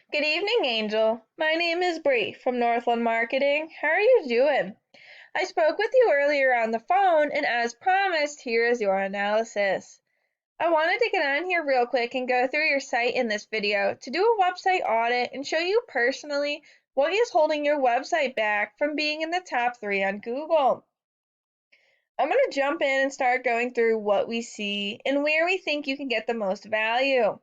Good evening, Angel. My name is Bree from Northland Marketing. How are you doing? I spoke with you earlier on the phone, and as promised, here is your analysis. I wanted to get on here real quick and go through your site in this video to do a website audit and show you personally what is holding your website back from being in the top 3 on Google. I'm going to jump in and start going through what we see and where we think you can get the most value.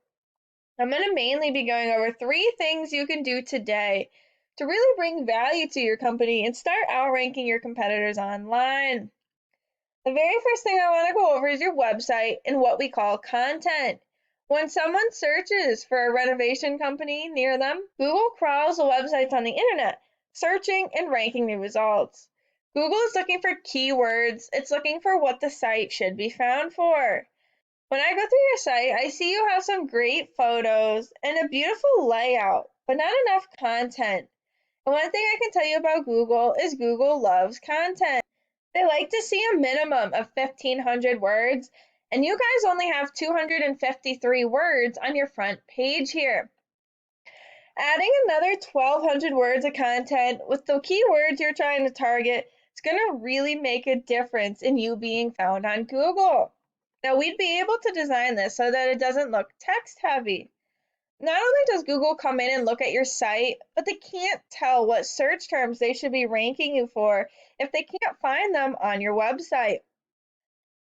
I'm going to mainly be going over 3 things you can do today to really bring value to your company and start outranking your competitors online. The very first thing I want to go over is your website and what we call content. When someone searches for a renovation company near them, Google crawls the websites on the internet, searching and ranking the results. Google is looking for keywords, it's looking for what the site should be found for. When I go through your site, I see you have some great photos and a beautiful layout, but not enough content. And one thing I can tell you about Google is Google loves content. They like to see a minimum of 1,500 words, and you guys only have 253 words on your front page here. Adding another 1,200 words of content with the keywords you're trying to target is going to really make a difference in you being found on Google. Now, we'd be able to design this so that it doesn't look text heavy. Not only does Google come in and look at your site, but they can't tell what search terms they should be ranking you for if they can't find them on your website.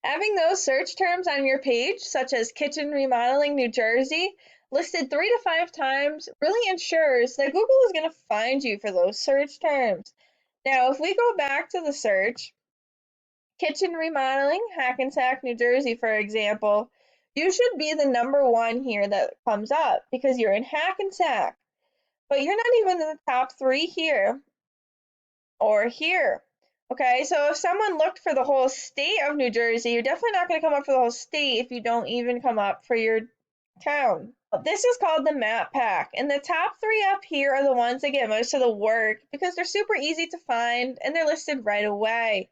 Having those search terms on your page, such as kitchen remodeling New Jersey, listed 3 to 5 times, really ensures that Google is going to find you for those search terms. Now, if we go back to the search, kitchen remodeling, Hackensack, New Jersey, for example, you should be the #1 here that comes up because you're in Hackensack. But you're not even in the top 3 here or here. Okay, so if someone looked for the whole state of New Jersey, you're definitely not going to come up for the whole state if you don't even come up for your town. This is called the map pack, and the top 3 up here are the ones that get most of the work because they're super easy to find and they're listed right away.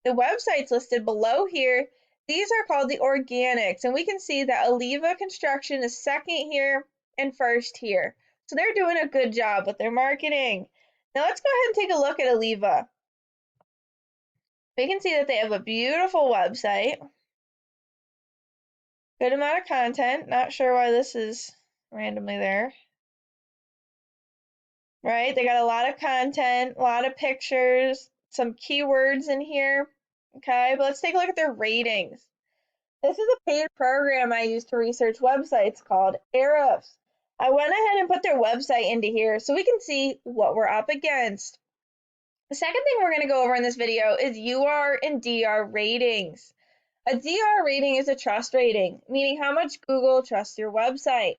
The websites listed below here, these are called the organics, and we can see that Aliva Construction is second here and first here. So they're doing a good job with their marketing. Now let's go ahead and take a look at Aliva. We can see that they have a beautiful website. Good amount of content. Not sure why this is randomly there. Right? They got a lot of content, a lot of pictures, some keywords in here. Okay, but let's take a look at their ratings. This is a paid program I use to research websites called Ahrefs. I went ahead and put their website into here so we can see what we're up against. The second thing we're going to go over in this video is UR and DR ratings. A DR rating is a trust rating, meaning how much Google trusts your website.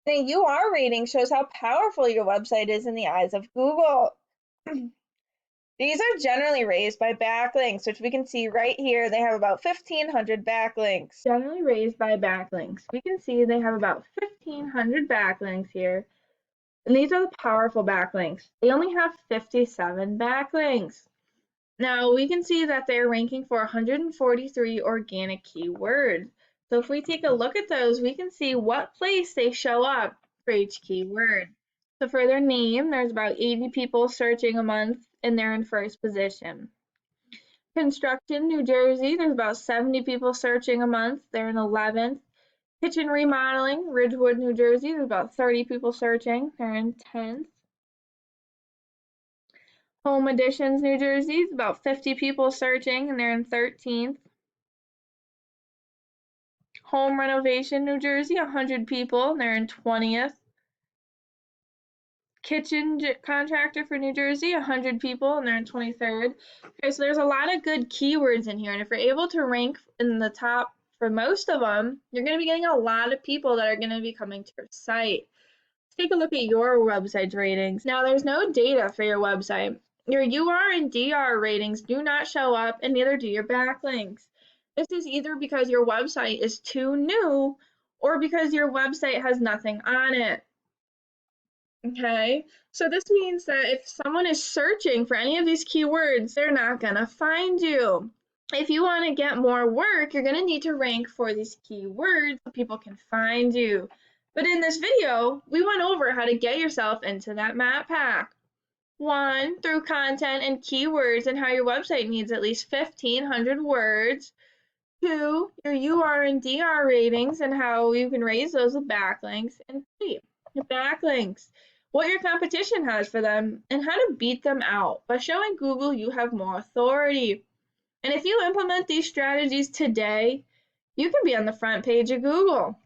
And a UR rating shows how powerful your website is in the eyes of Google. These are generally raised by backlinks, which we can see right here. They have about 1,500 backlinks. Generally raised by backlinks. We can see they have about 1,500 backlinks here. And these are the powerful backlinks. They only have 57 backlinks. Now we can see that they're ranking for 143 organic keywords. So if we take a look at those, we can see what place they show up for each keyword. So for their name, there's about 80 people searching a month and they're in first position. Construction, New Jersey, there's about 70 people searching a month, they're in 11th. Kitchen remodeling, Ridgewood, New Jersey, there's about 30 people searching, they're in 10th. Home Additions, New Jersey, is about 50 people searching and they're in 13th. Home Renovation, New Jersey, 100 people and they're in 20th. Kitchen contractor for New Jersey, 100 people and they're in 23rd. Okay, so there's a lot of good keywords in here, and if you're able to rank in the top for most of them, you're going to be getting a lot of people that are going to be coming to your site. Let's take a look at your website's ratings. Now, there's no data for your website. Your UR and DR ratings do not show up, and neither do your backlinks. This is either because your website is too new or because your website has nothing on it. Okay, so this means that if someone is searching for any of these keywords, they're not going to find you. If you want to get more work, you're going to need to rank for these keywords so people can find you. But in this video, we went over how to get yourself into that map pack. One, through content and keywords and how your website needs at least 1,500 words. Two, your UR and DR ratings and how you can raise those with backlinks. And three, your backlinks, what your competition has for them, and how to beat them out by showing Google you have more authority. And if you implement these strategies today, you can be on the front page of Google.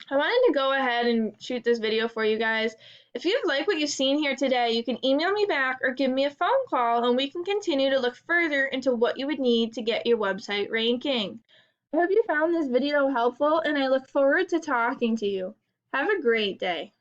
I wanted to go ahead and shoot this video for you guys. If you like what you've seen here today, you can email me back or give me a phone call and we can continue to look further into what you would need to get your website ranking. I hope you found this video helpful and I look forward to talking to you. Have a great day.